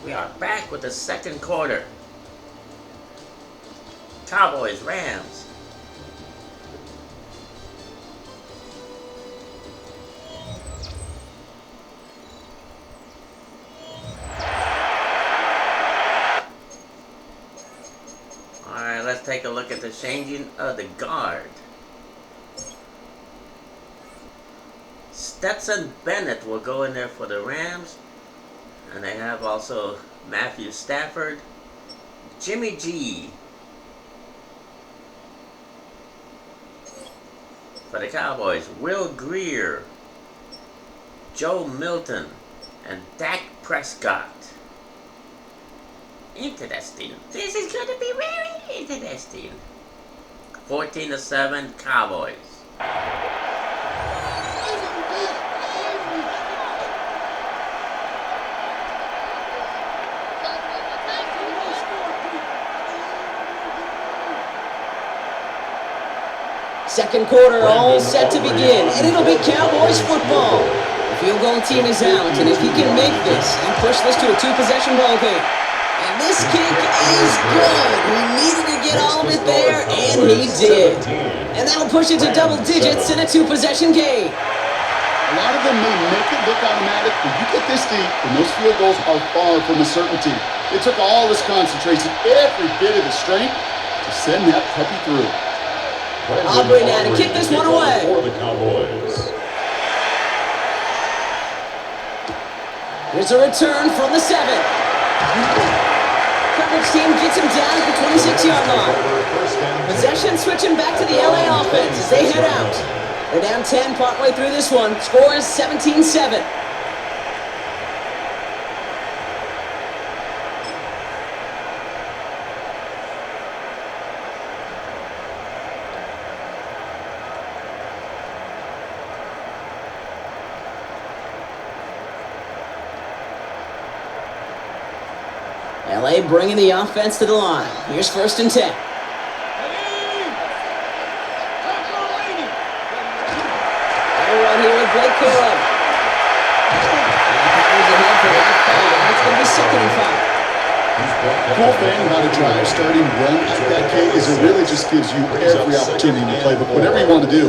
We are back with the second quarter. Cowboys, Rams. Alright, let's take a look at the changing of the guard. Stetson Bennett will go in there for the Rams. And they have also Matthew Stafford, Jimmy G. For the Cowboys, Will Greer, Joe Milton, and Dak Prescott. Interesting. This is going to be very interesting. 14-7 Cowboys. Second quarter all set to begin, and it'll be Cowboys football. The field goal team is out, and if he can make this and push this to a two-possession ball game. And this kick is good. He needed to get all of it there, and he did. And that'll push it to double digits in a two-possession game. A lot of them may make it look automatic, but you get this deep, and those field goals are far from a certainty. It took all this concentration, every bit of the strength, to send that puppy through. Aubrey now to kick this one away. For the Cowboys. Here's a return from the 7. Coverage team gets him down at the 26-yard line. Possession switching back to the LA offense as they head out. They're down 10 partway through this one. Score is 17-7. LA bringing the offense to the line. Here's 1st and 10. They're right here with Blake Corum. It's going to be 2nd and 5. Cool thing about a drive starting run like that, Kate, is it really just gives you every opportunity to play whatever you want to do.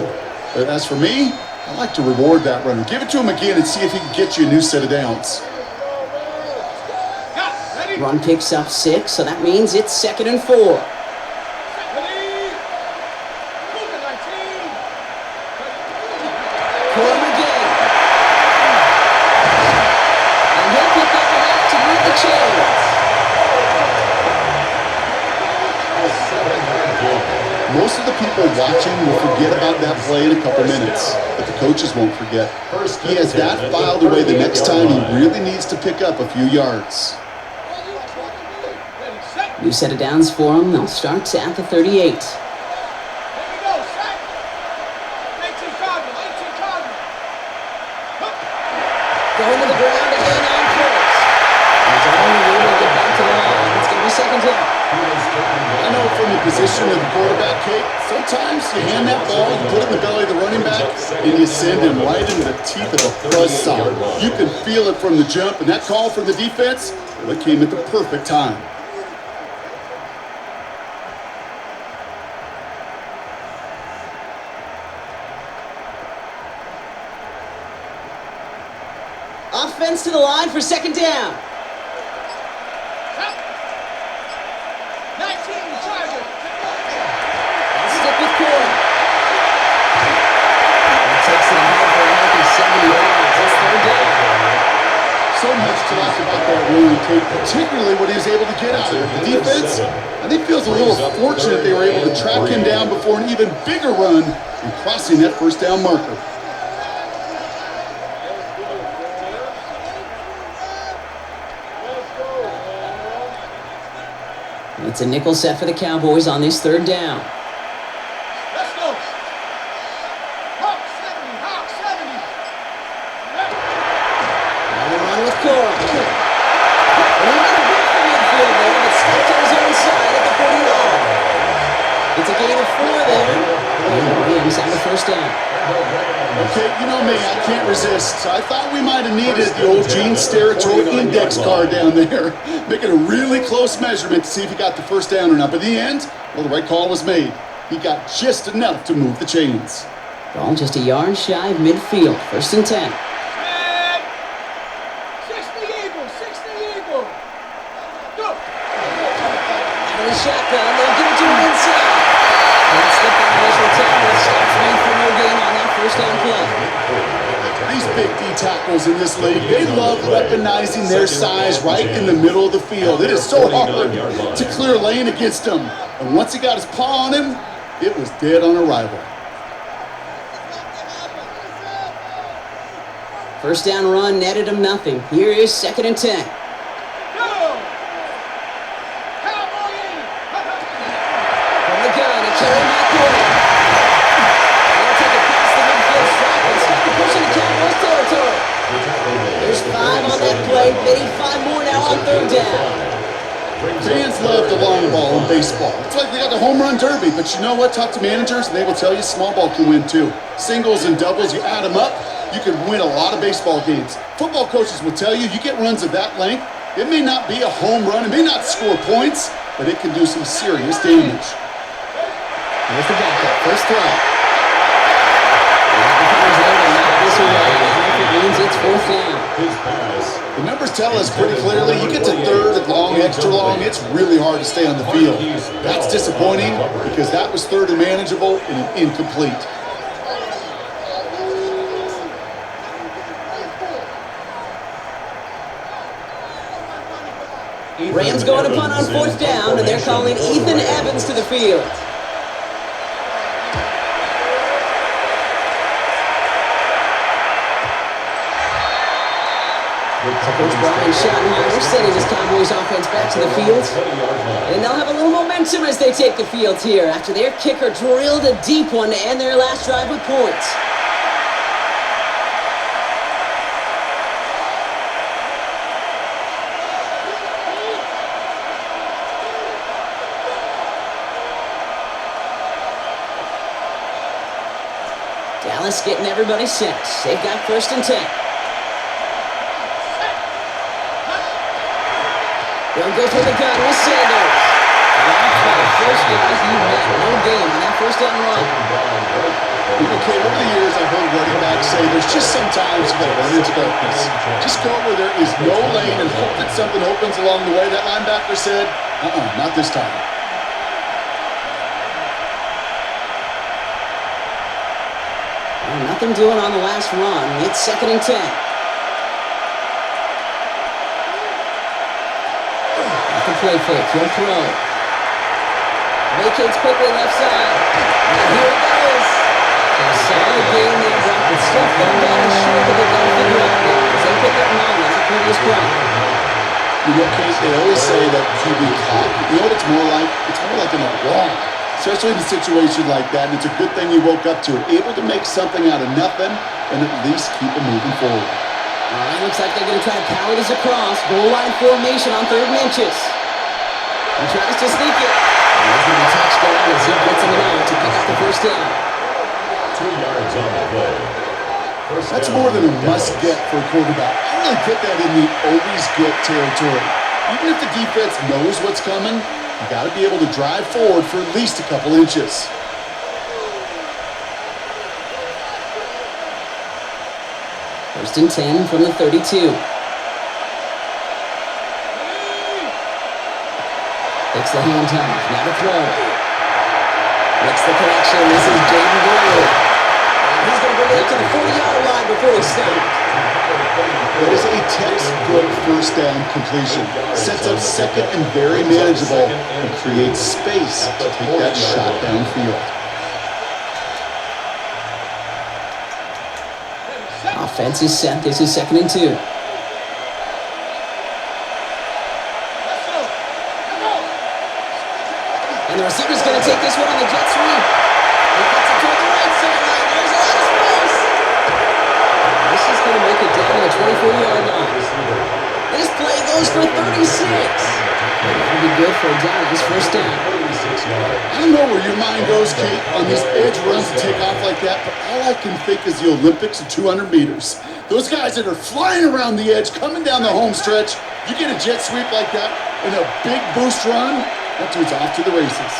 But as for me, I like to reward that runner. Give it to him again and see if he can get you a new set of downs. Run picks up 6, so that means it's 2nd and 4. Corum again. And he'll pick up enough to move the chains. Most of the people watching will forget about that play in a couple minutes, but the coaches won't forget. He has that filed away the next time he really needs to pick up a few yards. New set of downs for them. They'll start at the 38. Going to the ground again on course. He's only able to get back to the line. It's going to be 2nd down. I know from the position of the quarterback, Kate, sometimes you hand that ball, you put it in the belly of the running back, and you send him right into the teeth of a buzzsaw. You can feel it from the jump, and that call from the defense, well, it came at the perfect time. Offense to the line for 2nd down. 19 Charger. I'll stick with Corum. He takes it ahead for a healthy 70 yards. It's 3rd down. So much to like about that run, Kate, particularly what he was able to get out of it. The defense, I think, feels a little fortunate they were able to track him down before an even bigger run and crossing that 1st down marker. It's a nickel set for the Cowboys on this 3rd down. Let's go. Hawk 70, Hawk 70. Now they run with Corum. And he got a bit from midfield there, but stuck to his own side at the 40-yard. It's a gain of 4 there. And Williams on the 1st down. Okay, you know me, I can't resist. I thought we might have needed the old Gene's territory index card down there. Making a really close measurement to see if he got the first down or not. But in the end, well, the right call was made. He got just enough to move the chains. Ball just a yard shy of midfield. 1st and 10. Man! 60 Eagles, 60 Eagles. Go! Out of the shotgun, they'll give it to him inside. Can't slip that initial tackle. Stops made for no gain on that 1st down play. These big D tackles in this league, they love weaponizing their size right in the middle of the field. It is so hard to clear lane against him. And once he got his paw on him, it was dead on arrival. 1st down run netted him nothing. Here is 2nd and 10. Go! Cowboy in! From the gun, a carry back corner. They'll take it past the midfield strike and start to push into Cowboys territory. There's 5 on that play. They need 5 more now on 3rd down. Fans love the long ball in baseball. It's like they got the home run derby, but you know what? Talk to managers and they will tell you small ball can win too. Singles and doubles, you add them up, you can win a lot of baseball games. Football coaches will tell you get runs of that length, it may not be a home run, it may not score points, but it can do some serious damage. Here's the backup. First throw. Defenders there to knock this away. It means it's 4th down. The numbers tell us pretty clearly, you get to 3rd and long, extra long, it's really hard to stay on the field. That's disappointing because that was 3rd and manageable and incomplete. Rams going to punt on 4th down, and they're calling Ethan Evans to the field. Coach Brian Schottenheimer sending his Cowboys offense back to the field. And they'll have a little momentum as they take the field here after their kicker drilled a deep one to end their last drive with points. Dallas getting everybody set. They've got 1st and 10. They'll go for the gun with Sanders. First down, he had no gain on that 1st down run. Okay, over the years I've heard running backs say there's just sometimes you gotta run into darkness. Just go where there is no lane and hope that something opens along the way. That linebacker said, not this time. Well, nothing doing on the last run. It's 2nd and 10. Play fake, he'll throw. Vacates quickly left side. And here it goes. A solid game there, Brock, but still falling short, but they've got to figure out now as they pick up 9 on that previous play. You know, Kate, they always say that QB caught. You know what it's more like? It's more like an wrong. Especially in a situation like that, and it's a good thing you woke up to it. Able to make something out of nothing and at least keep it moving forward. All right, looks like they're going to try to power this across. Goal line formation on 3rd and inches. He tries to sneak it. And he's going to touchdown as he gets him out to pick up the 1st down. 2 yards on the play. That's more than a must-get for a quarterback. I really put that in the always-get territory. Even if the defense knows what's coming, you got to be able to drive forward for at least a couple inches. First and 10 from the 32. Takes the handoff, now to throw. Makes the connection, this is Jaden Boyd. He's going to bring it up to the 40-yard line before he stops. That is a textbook 1st down completion. Sets up 2nd and very manageable and creates space to take that shot downfield. Offense is set, this is 2nd and 2. And the receiver's going to take this one on the jet sweep. He gets it toward the right sideline. There's a lot of space. This is going to make it down to the 24-yard line. This play goes for 36. And that'll be good for a down. This 1st down. yards. I don't know where your mind goes, Kate, on these edge runs to take off like that, but all I can think is the Olympics at 200 meters. Those guys that are flying around the edge, coming down the home stretch, you get a jet sweep like that and a big boost run, that dude's off to the races.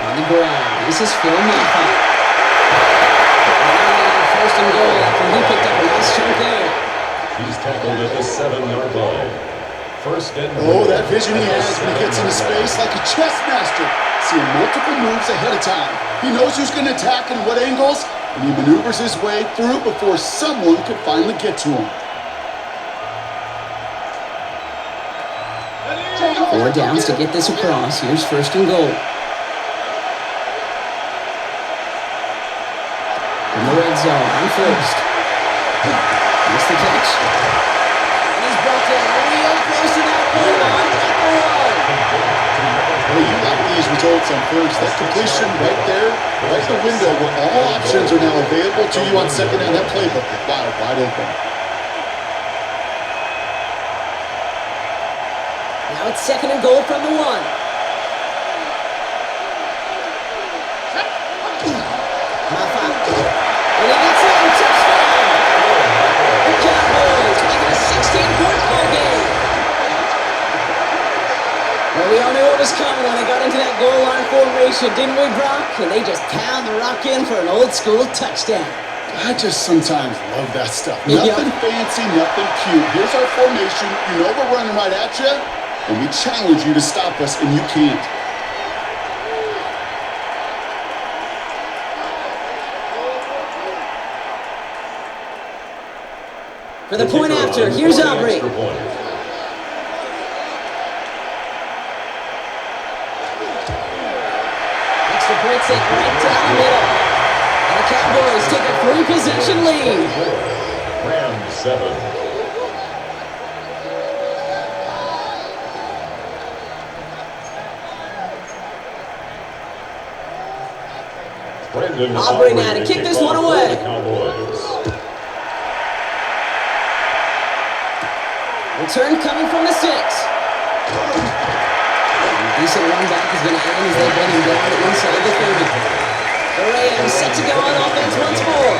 On the ground, this is Phil Maffa. First and goal after he picked up a nice chunk there. He's tackled at the 7-yard line. First and Oh, that vision he has when he gets into space like a chess master, seeing multiple moves ahead of time. He knows who's going to attack and what angles, and he maneuvers his way through before someone can finally get to him. 4 downs to get this across. Here's first and goal. In the red zone, on first. Missed the catch. And he's brought down real close to that goal line. Well, you like these results on first. That completion right there, right the window where all options are now available to you on second down. That playbook is wide open. Now it's second and goal from the 1. Maffa. And he gets in, touchdown! The Cowboys making a 16-point ball game. Well, we all knew it was coming when they got into that goal line formation, didn't we, Brock? And they just pound the rock in for an old-school touchdown. I just sometimes love that stuff. Yeah. Nothing fancy, nothing cute. Here's our formation. You know we're running right at you, and we challenge you to stop us, and you can't. For the point after, here's Aubrey. Extra point. Extra point set right down the middle. And the Cowboys take a 3-possession lead. Rams 7. Brandon Aubrey now to kick this one away. The Cowboys. Return coming from the 6. Decent run back is going to end as they bring him down inside the 30. The Rams set to go on offense once more.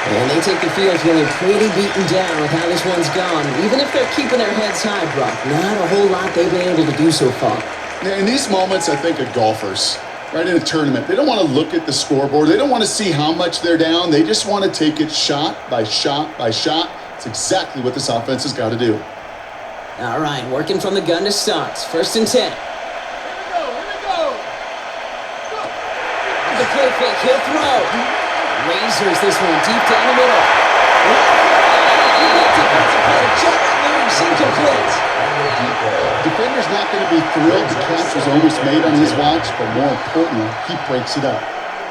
And they take the field feeling pretty beaten down with how this one's gone. Even if they're keeping their heads high, Brock, not a whole lot they've been able to do so far. In these moments, I think of golfers, right, in a tournament. They don't want to look at the scoreboard. They don't want to see how much they're down. They just want to take it shot by shot by shot. It's exactly what this offense has got to do. All right, working from the gun to start. First and 10. Here we go. The play fake, he'll throw. Razors this one deep down the middle. Defensive play, jump loose, incomplete. Defender's not going to be thrilled the catch was almost made on his watch, but more importantly, he breaks it up.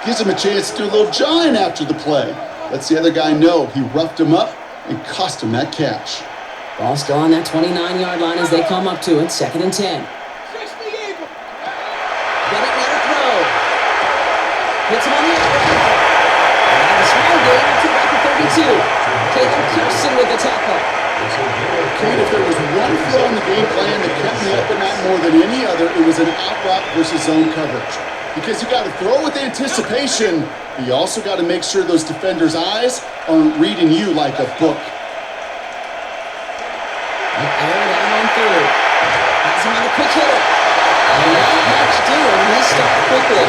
Gives him a chance to do a little jawing after the play. Lets the other guy know he roughed him up and cost him that catch. Ball still on that 29-yard line as they come up to it. Second and 10. 60 Eagle. Bennett now to throw. Hits him on the outside. And a small gain to back to 32. Taylor Kirsten with the tackle. Kate, if there was one flow in the game plan that kept me up at night more than any other, it was an out route versus zone coverage. Because you got to throw with anticipation, but you also got to make sure those defenders' eyes aren't reading you like a book. Aaron out on third. Has him on a quick hitter. And not much doing. He stopped quickly.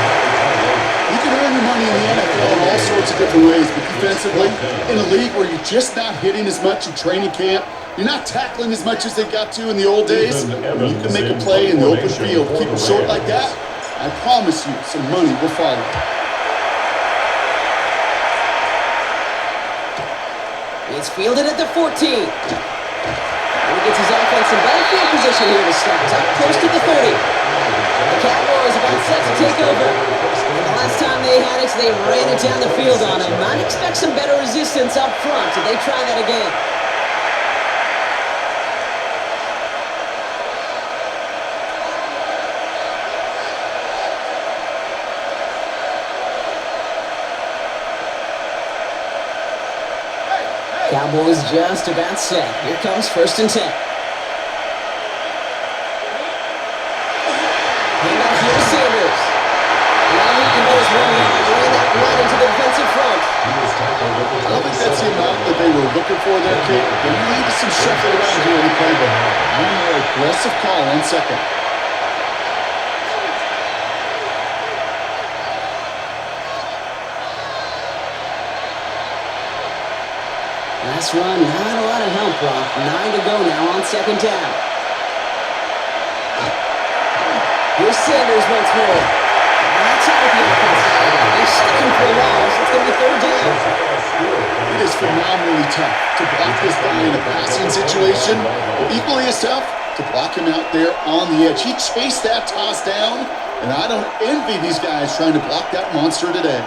You can earn your money in the NFL in all sorts of different ways, but defensively, in a league where you're just not hitting as much in training camp, you're not tackling as much as they got to in the old days, and you can make a play in the open field. Keep it short like that, I promise you, some money will follow. It's fielded at the 14. And he gets his offense in better field position here to start. Up close to the 30. The Cowboys about set to take over. And the last time they had it, they ran it down the field on him. I'd expect some better resistance up front if they try that again. Cowboys just about set. Here comes first and 10. looking for there, Kate? Going to need some shuffle around here in the playbook. A more aggressive call on second. Last run, not a lot of help, Brock. 9 to go now on second down. Here's Sanders once more. That's out with the offense. They're sticking for a loss. It's going to be third down. It is phenomenally tough to block this guy in a passing situation. But equally as tough to block him out there on the edge. He chased that toss down, and I don't envy these guys trying to block that monster today.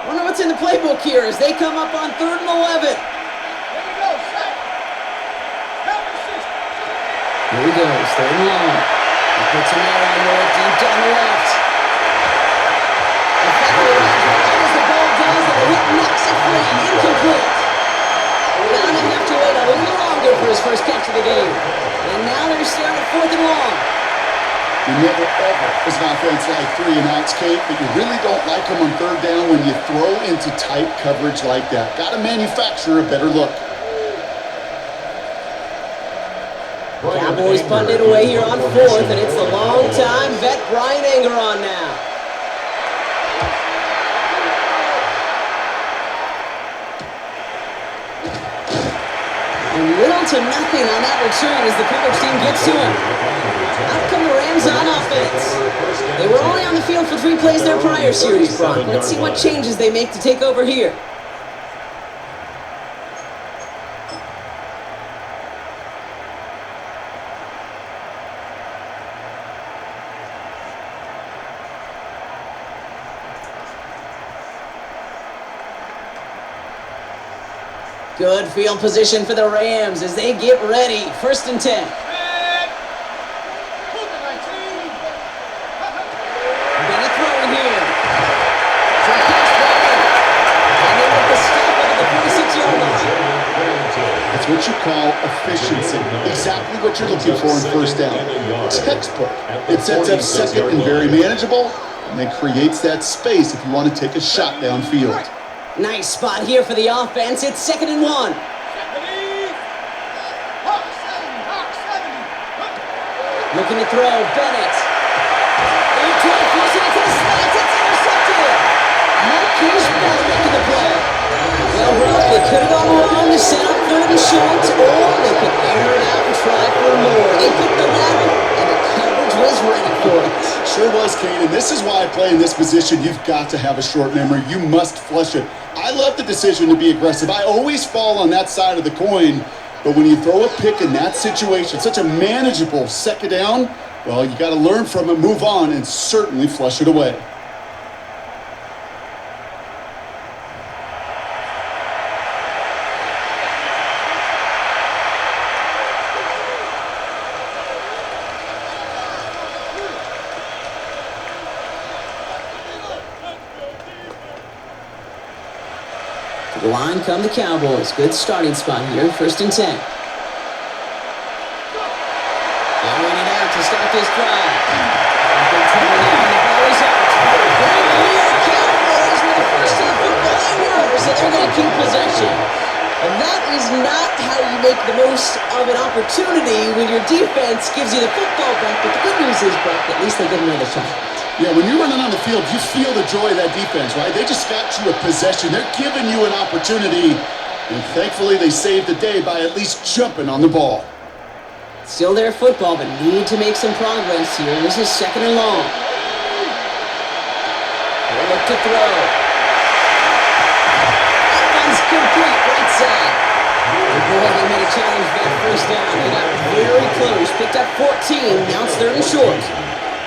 Wonder what's in the playbook here as they come up on 3rd and 11. Here we go, set. Cover 6. Here he goes, 3rd and long. He puts him there on the deep down the left. Effectively runs right as the ball does, and the hit knocks it free, incomplete. Gonna have to wait a little longer for his first catch of the game. And now they're staring at 4th and long. You never ever, as an offense, like 3 and outs, Kate, but you really don't like them on 3rd down when you throw into tight coverage like that. Got to manufacture a better look. Cowboys punting it away here on 4th, and it's the long-time vet Brian Anger on now. And little to nothing on that return as the coverage team gets to him. Out come the Rams on offense. They were only on the field for 3 plays their prior series, Brock. Let's see what changes they make to take over here. Good field position for the Rams as they get ready. 1st and 10. Gonna throw it here. From pass play. And they make the stop at the 46-yard line. That's what you call efficiency. Exactly what you're looking for in 1st down. Textbook. It sets up second and very manageable, and then creates that space if you want to take a shot downfield. Nice spot here for the offense. It's 2nd and 1. Looking to throw. Bennett. They're trying to force it into the slants. It's intercepted. Marquise Bennett making the play. Well, Brock, they could have gone wrong to set up 3rd and short, or they could air it out and try for more. They picked the latter, and the coverage was ready for it. Sure was, Kane, and this is why I play in this position. You've got to have a short memory. You must flush it. I love the decision to be aggressive. I always fall on that side of the coin, but when you throw a pick in that situation, such a manageable 2nd down, well, you got to learn from it, move on, and certainly flush it away. The line come the Cowboys. Good starting spot here. 1st and 10. Throwing it out to start this drive. Big trouble now, and the ball is out. Bring the lead, Cowboys with the first of the football over, so they're going to keep possession. And that is not how you make the most of an opportunity when your defense gives you the football back. But the good news is, Brock, at least they get another shot. Yeah, when you're running on the field, you feel the joy of that defense, right? They just got you a possession. They're giving you an opportunity, and thankfully they saved the day by at least jumping on the ball. Still their football, but need to make some progress here. This is 2nd and long. They look to throw. That one's complete, right side. Oh boy, they made a challenge for that 1st down. They got very close, picked up 14. Now it's 3rd and short.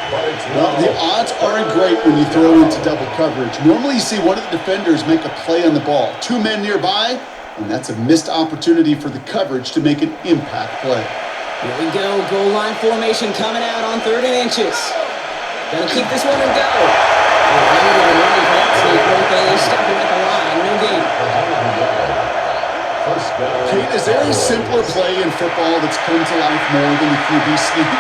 Well, the odds aren't great when you throw into double coverage. Normally you see one of the defenders make a play on the ball. 2 men nearby, and that's a missed opportunity for the coverage to make an impact play. Here we go, goal line formation coming out on 3rd and inches. Gonna keep this one and go. They stop him at the line, no gain. Kate, is there a simpler play in football that's come to life more than the QB sneak?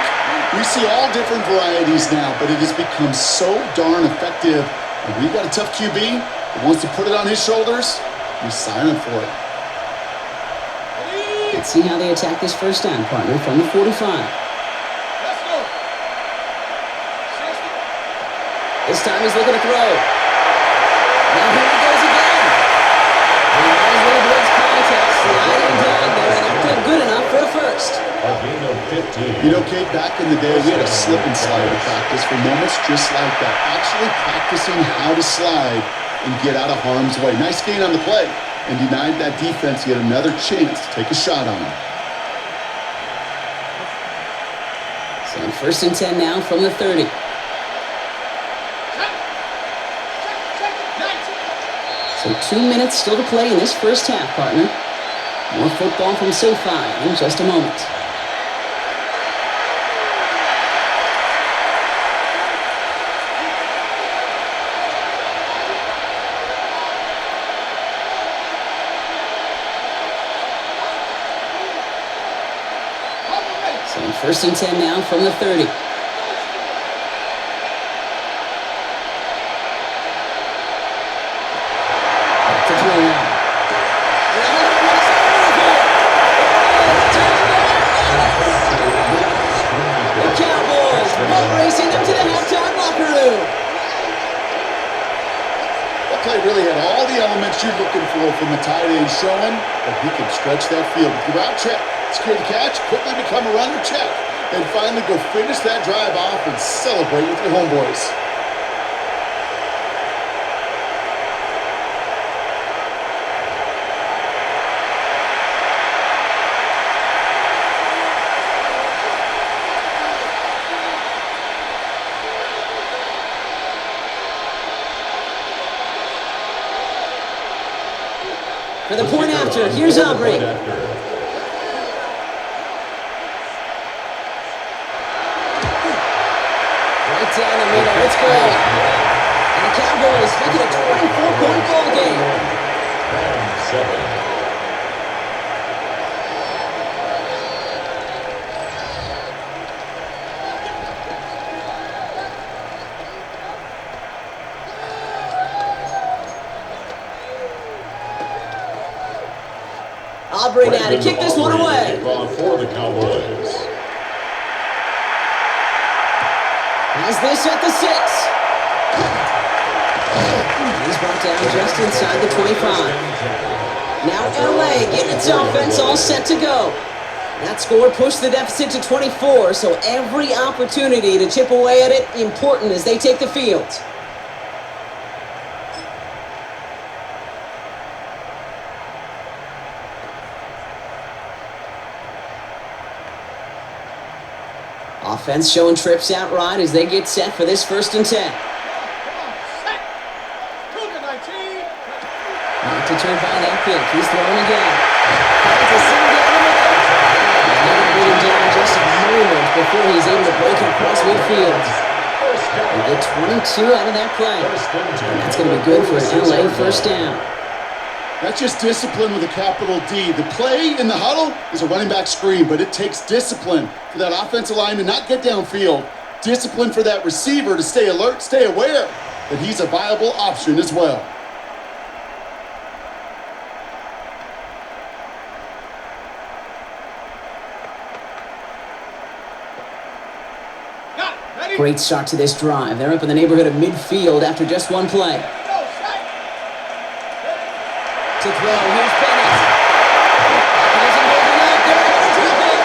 We see all different varieties now, but it has become so darn effective. When we've got a tough QB, He wants to put it on his shoulders. He's signing for it. Let's see how they attack this first down, partner, from the 45. Let's go. 60. This time he's looking to throw. Now here he goes again. And he might as well blitz contest. Sliding down there, and that put good enough for a first. A gain of 15. You know, Kate, back in the day, we had a slip and slide in practice for moments just like that. Actually practicing how to slide and get out of harm's way. Nice gain on the play, and denied that defense yet another chance to take a shot on him. So first and 10 now from the 30. So 2 minutes still to play in this first half, partner. More football from SoFi in just a moment. So first and 10 now from the 30. Back to throw now. The Cowboys boat racing up to the halftime locker room. That play really had all the elements you're looking for from the tight end showing that he can stretch that field. Route check, secure the catch, quickly become a runner check, and finally go finish that drive off and celebrate with your homeboys. For the point after, here's Aubrey. Right down the middle, let's go. And the Cowboys make it a 24-point ball game. And 7. Aubrey now to kick this one away. For the Cowboys. Has this at the 6. He's brought down just inside the 25. Now LA getting its offense all set to go. That score pushed the deficit to 24, so every opportunity to chip away at it important as they take the field. Offense showing trips out right as they get set for this first and 10. Come on, set. Cougar 19. Not deterred by that pick. He's throwing again. Finds a single down the middle. And they're going to bring him down just a moment before he's able to break it across midfield. And get 22 out of that play. And that's going to be good for an LA first down. That's just discipline with a capital D. The play in the huddle is a running back screen, but it takes discipline for that offensive line to not get downfield. Discipline for that receiver to stay alert, stay aware that he's a viable option as well. Got it. Ready? Great start to this drive. They're up in the neighborhood of midfield after just one play. Go, set. To throw, here's Bennett. He doesn't hold it up. They're able to drop it.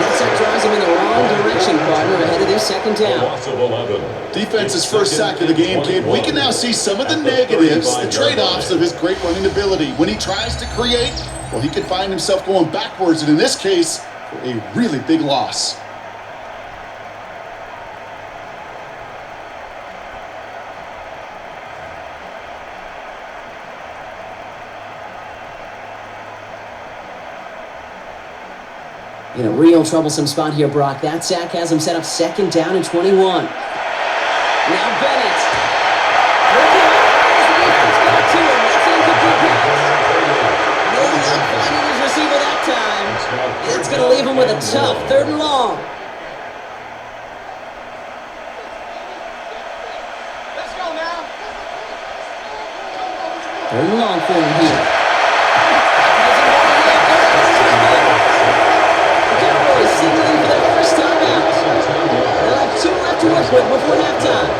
Looks like drives him in the wrong direction, partner, ahead of their second down. Loss of 11. Defense's first sack of the game, Kate. We can now see some of the negatives, the trade-offs of his great running ability. When he tries to create, well, he can find himself going backwards, and in this case, for a really big loss. In a real troublesome spot here, Brock. That sack has him set up second down and 21. Now Bennett. Looking up. The defense got to him. That's an incomplete pass. No luck finding his receiver that time. That's going to leave him with a tough 3rd and long. Let's go now. Third and long for him here. The Cowboys signaling for their first time out. They'll have 2 left to work with before halftime.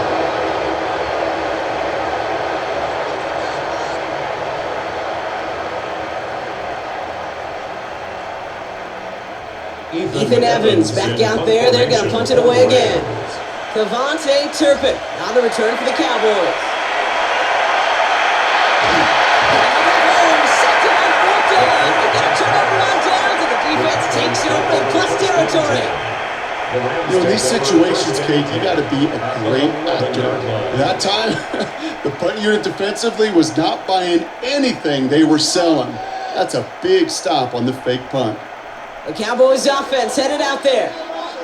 Ethan Evans back out there. They're going to punt it away again. Devontae Turpin on the return for the Cowboys. Takes it over in plus territory. You know, in these situations, Kate, you got to be a great actor. That time, the punt unit defensively was not buying anything they were selling. That's a big stop on the fake punt. The Cowboys offense headed out there.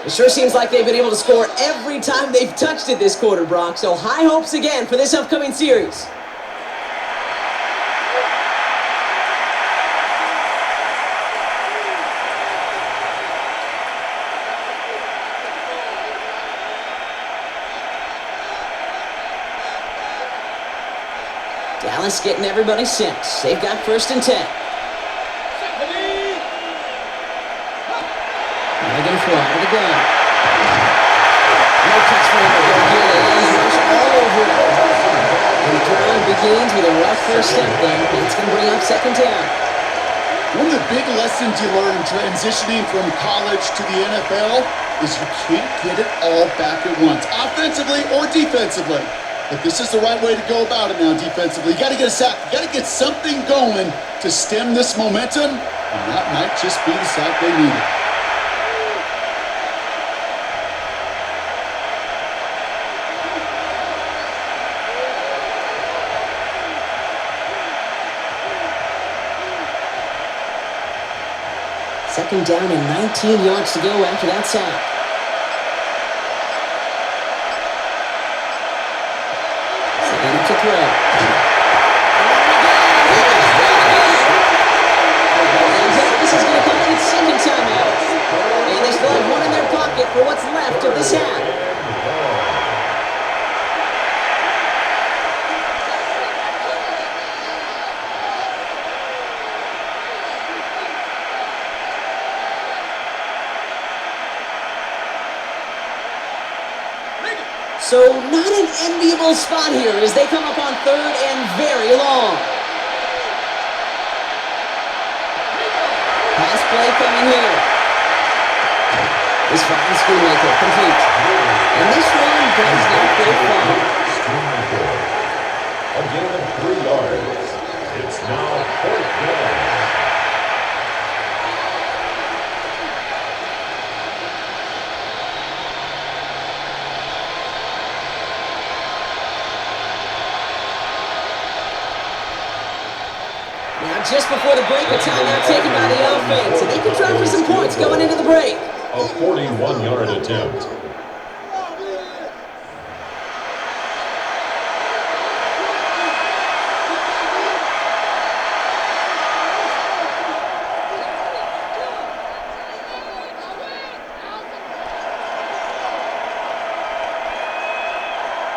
It sure seems like they've been able to score every time they've touched it this quarter, Brock. So high hopes again for this upcoming series. Dallas getting everybody set. They've got 1st and 10. Now they're going to fly to the gun. No catch for him to go here. They rush all over it. And the drive begins with a rough first step there. It's going to bring up 2nd down. One of the big lessons you learn transitioning from college to the NFL is you can't get it all back at once, offensively or defensively. But this is the right way to go about it now defensively. You got to get a sack. You got to get something going to stem this momentum, and that might just be the sack they needed. Second down and 19 yards to go after that sack. To throw. And this is going to come to its 2nd timeout. And they still have 1 in their pocket for what's left of this half. So not an enviable spot here as they come up on 3rd and very long. Pass play coming here. This fine Schoonmaker complete. And this one does not go far. A gain of 3 yards. It's now 4th down. Just before the break, a timeout taken by the offense, and they can try for some points going into the break. A 41-yard attempt.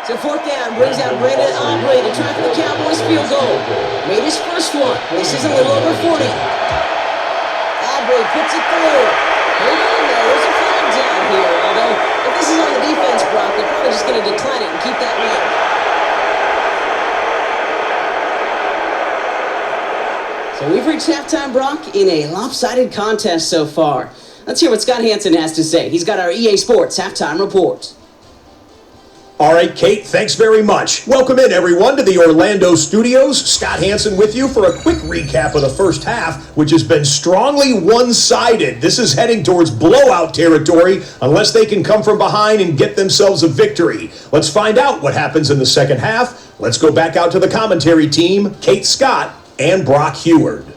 So 4th down brings out Brandon Aubrey to try for the Cowboys field goal. Made his first one. This is a little over 40. Aubrey puts it through. Hold on there. There's a flag down here. Although, if this is on the defense, Brock, they're probably just going to decline it and keep that ring. So we've reached halftime, Brock, in a lopsided contest so far. Let's hear what Scott Hansen has to say. He's got our EA Sports halftime report. All right, Kate, thanks very much. Welcome in, everyone, to the Orlando studios. Scott Hansen with you for a quick recap of the first half, which has been strongly one-sided. This is heading towards blowout territory unless they can come from behind and get themselves a victory. Let's find out what happens in the second half. Let's go back out to the commentary team, Kate Scott and Brock Heward.